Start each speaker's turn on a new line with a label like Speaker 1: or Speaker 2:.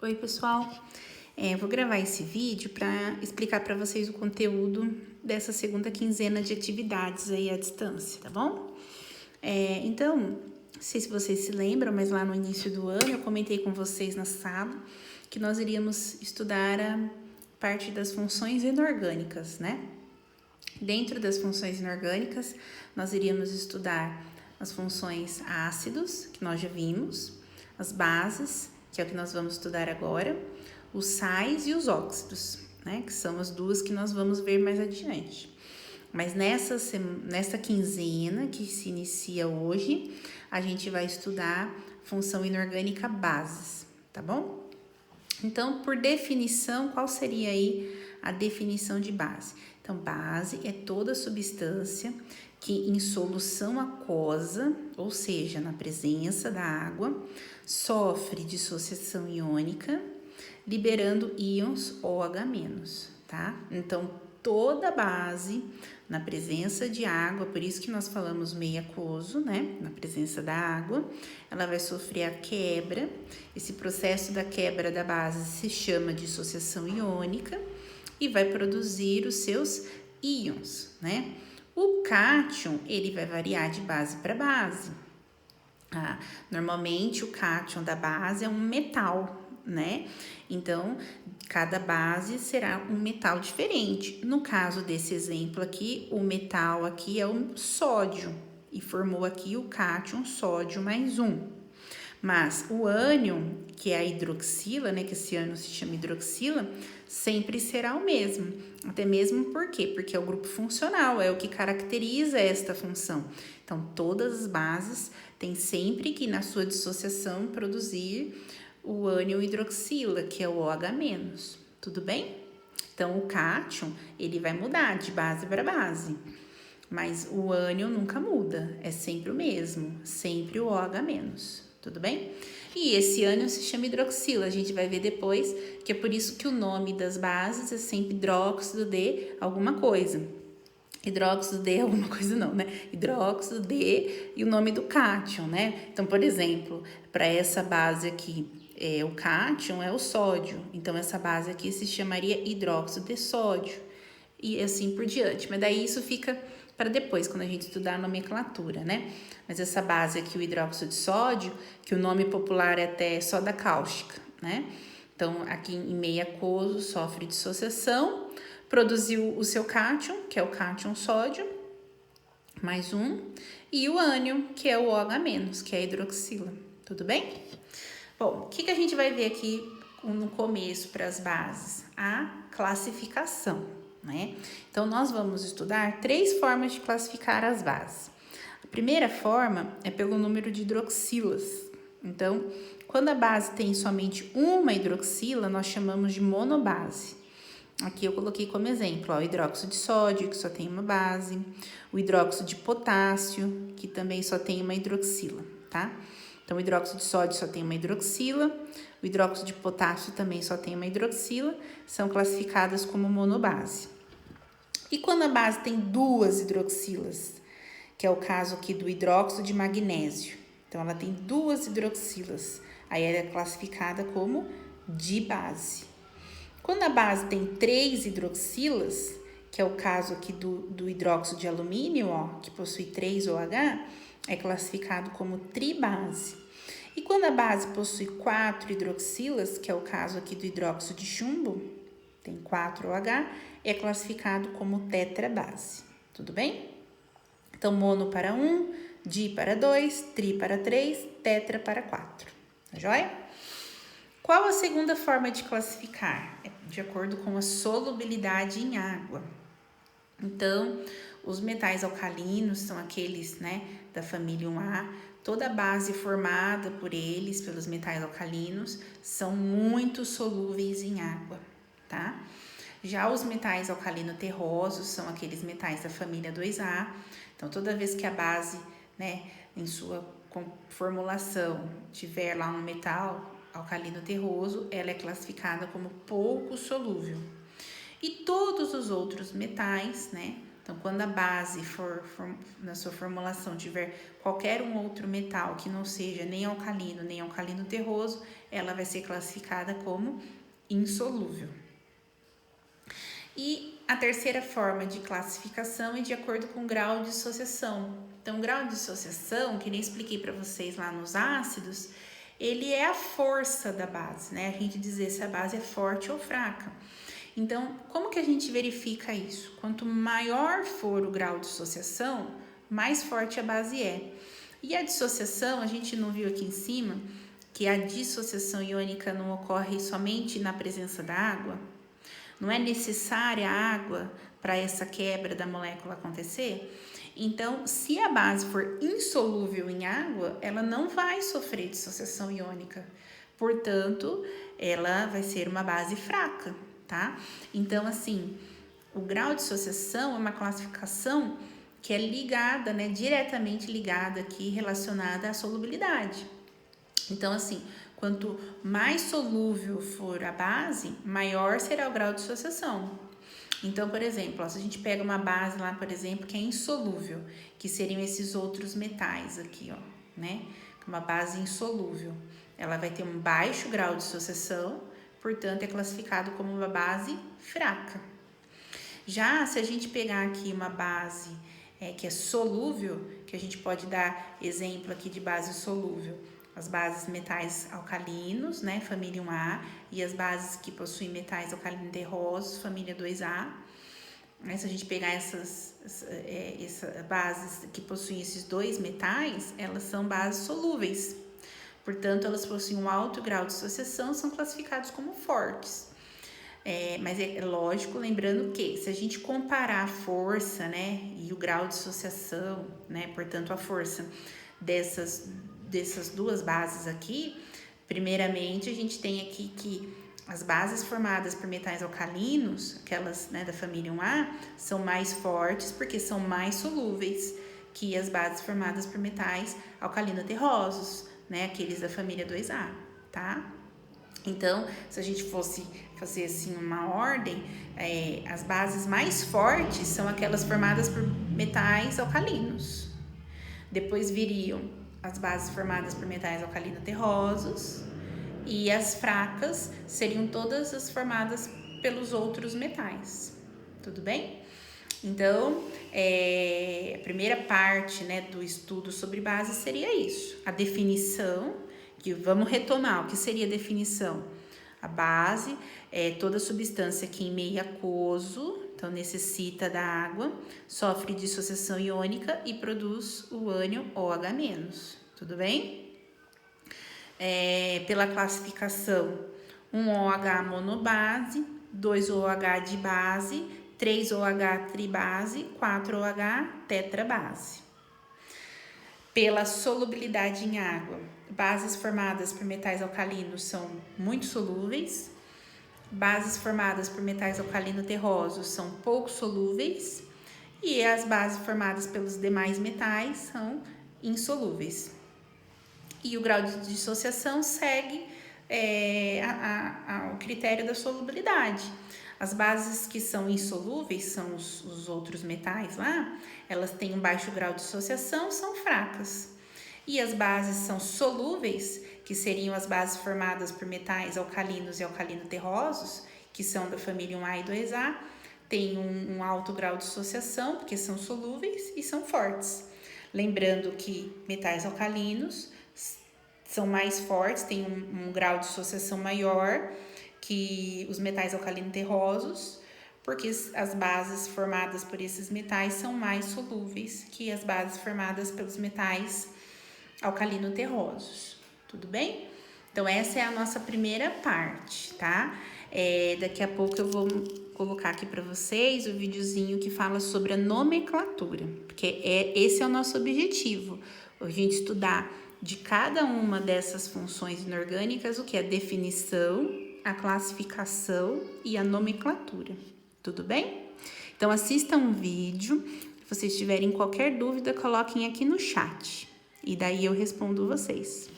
Speaker 1: Oi, pessoal. Vou gravar esse vídeo para explicar para vocês o conteúdo dessa segunda quinzena de atividades aí à distância, tá bom? Então, não sei se vocês se lembram, mas lá no início do ano eu comentei com vocês na sala que nós iríamos estudar a parte das funções inorgânicas, né? Dentro das funções inorgânicas, nós iríamos estudar as funções ácidos, que nós já vimos, as bases, que é o que nós vamos estudar agora, os sais e os óxidos, né? Que são as duas que nós vamos ver mais adiante. Mas nessa quinzena que se inicia hoje, a gente vai estudar função inorgânica bases, tá bom? Então, por definição, qual seria aí a definição de base? Então, base é toda substância que em solução aquosa, ou seja, na presença da água, sofre dissociação iônica, liberando íons OH-, tá? Então, toda base na presença de água, por isso que nós falamos meio aquoso, né? Na presença da água, ela vai sofrer a quebra. Esse processo da quebra da base se chama dissociação iônica e vai produzir os seus íons, né? O cátion, ele vai variar de base para base. Normalmente, o cátion da base é um metal, né? Então, cada base será um metal diferente. No caso desse exemplo aqui, o metal aqui é o sódio e formou aqui o cátion sódio mais um. Mas o ânion, que é a hidroxila, né, que esse ânion se chama hidroxila, sempre será o mesmo. Até mesmo por quê? Porque é o grupo funcional, é o que caracteriza esta função. Então, todas as bases têm sempre que, na sua dissociação, produzir o ânion hidroxila, que é o OH-, tudo bem? Então, o cátion, ele vai mudar de base para base, mas o ânion nunca muda, é sempre o mesmo, sempre o OH-, tudo bem? E esse ânion se chama hidroxila, a gente vai ver depois que é por isso que o nome das bases é sempre hidróxido de alguma coisa. Hidróxido de alguma coisa não, né? Hidróxido de e o nome do cátion, né? Então, por exemplo, para essa base aqui, o cátion é o sódio. Então, essa base aqui se chamaria hidróxido de sódio. E assim por diante. Mas daí isso fica para depois, quando a gente estudar a nomenclatura, né? Mas essa base aqui, o hidróxido de sódio, que o nome popular é até soda cáustica, né? Então, aqui em meio aquoso, sofre dissociação, produziu o seu cátion, que é o cátion sódio, mais um, e o ânion, que é o OH-, que é a hidroxila, tudo bem? Bom, o que a gente vai ver aqui no começo para as bases? A classificação, né? Então, nós vamos estudar 3 formas de classificar as bases. A primeira forma é pelo número de hidroxilas. Então, quando a base tem somente uma hidroxila, nós chamamos de monobase. Aqui eu coloquei como exemplo, ó, o hidróxido de sódio, que só tem uma base, o hidróxido de potássio, que também só tem uma hidroxila, tá? Então, o hidróxido de sódio só tem uma hidroxila, o hidróxido de potássio também só tem uma hidroxila, são classificadas como monobase. E quando a base tem 2 hidroxilas, que é o caso aqui do hidróxido de magnésio, então ela tem 2 hidroxilas, aí ela é classificada como dibase. Quando a base tem 3 hidroxilas, que é o caso aqui do hidróxido de alumínio, ó, que possui 3 OH, é classificado como tribase. E quando a base possui 4 hidroxilas, que é o caso aqui do hidróxido de chumbo, tem 4 OH, é classificado como tetrabase. Tudo bem? Então, mono para 1, di para 2, tri para 3, tetra para 4. Tá joia? Qual a segunda forma de classificar? É de acordo com a solubilidade em água. Então, os metais alcalinos são aqueles, né, da família 1A. Toda a base formada por eles, pelos metais alcalinos, são muito solúveis em água, tá? Já os metais alcalino-terrosos são aqueles metais da família 2A. Então, toda vez que a base, né, em sua formulação tiver lá um metal alcalino-terroso, ela é classificada como pouco solúvel. E todos os outros metais, né, Então, quando a base na sua formulação tiver qualquer um outro metal que não seja nem alcalino terroso, ela vai ser classificada como insolúvel. E a terceira forma de classificação é de acordo com o grau de dissociação. Então, o grau de dissociação, que nem expliquei para vocês lá nos ácidos, ele é a força da base, né? A gente dizer se a base é forte ou fraca. Então, como que a gente verifica isso? Quanto maior for o grau de dissociação, mais forte a base é. E a dissociação, a gente não viu aqui em cima, que a dissociação iônica não ocorre somente na presença da água? Não é necessária a água para essa quebra da molécula acontecer? Então, se a base for insolúvel em água, ela não vai sofrer dissociação iônica. Portanto, ela vai ser uma base fraca, tá? Então, assim, o grau de dissociação é uma classificação que é ligada, né, diretamente ligada aqui, relacionada à solubilidade. Então, assim, quanto mais solúvel for a base, maior será o grau de dissociação. Então, por exemplo, se a gente pega uma base lá, por exemplo, que é insolúvel, que seriam esses outros metais aqui, ó, né? Uma base insolúvel. Ela vai ter um baixo grau de dissociação, portanto, é classificado como uma base fraca. Já se a gente pegar aqui uma base que é solúvel, que a gente pode dar exemplo aqui de base solúvel, as bases metais alcalinos, né, família 1A, e as bases que possuem metais alcalinos terrosos, família 2A. Se a gente pegar essas bases que possuem esses dois metais, elas são bases solúveis. Portanto, elas possuem um alto grau de dissociação, são classificados como fortes. Mas é lógico, lembrando que se a gente comparar a força, né, e o grau de dissociação, né, portanto, a força dessas duas bases aqui, primeiramente a gente tem aqui que as bases formadas por metais alcalinos, aquelas, né, da família 1A, são mais fortes porque são mais solúveis que as bases formadas por metais alcalino-terrosos, né, aqueles da família 2A, tá? Então, se a gente fosse fazer assim uma ordem, as bases mais fortes são aquelas formadas por metais alcalinos. Depois viriam as bases formadas por metais alcalino-terrosos, e as fracas seriam todas as formadas pelos outros metais. Tudo bem? Então, a primeira parte, né, do estudo sobre bases seria isso. A definição, que vamos retomar. O que seria a definição? A base é toda substância que em meio aquoso, então necessita da água, sofre dissociação iônica e produz o ânion OH-. Tudo bem? Pela classificação, 1 OH monobase, 2 OH dibase, 3 OH tribase, 4 OH tetrabase. Pela solubilidade em água, bases formadas por metais alcalinos são muito solúveis, bases formadas por metais alcalino-terrosos são pouco solúveis e as bases formadas pelos demais metais são insolúveis. E o grau de dissociação segue o critério da solubilidade. As bases que são insolúveis, são os outros metais lá, elas têm um baixo grau de dissociação, são fracas. E as bases são solúveis, que seriam as bases formadas por metais alcalinos e alcalino-terrosos, que são da família 1A e 2A, têm um alto grau de dissociação, porque são solúveis e são fortes. Lembrando que metais alcalinos são mais fortes, têm um grau de dissociação maior que os metais alcalino-terrosos, porque as bases formadas por esses metais são mais solúveis que as bases formadas pelos metais alcalino-terrosos. Tudo bem? Então, essa é a nossa primeira parte, tá? Daqui a pouco eu vou colocar aqui para vocês o videozinho que fala sobre a nomenclatura, porque esse é o nosso objetivo, a gente estudar de cada uma dessas funções inorgânicas o que é a definição, a classificação e a nomenclatura. Tudo bem? Então, assistam um vídeo. Se vocês tiverem qualquer dúvida, coloquem aqui no chat. E daí eu respondo vocês.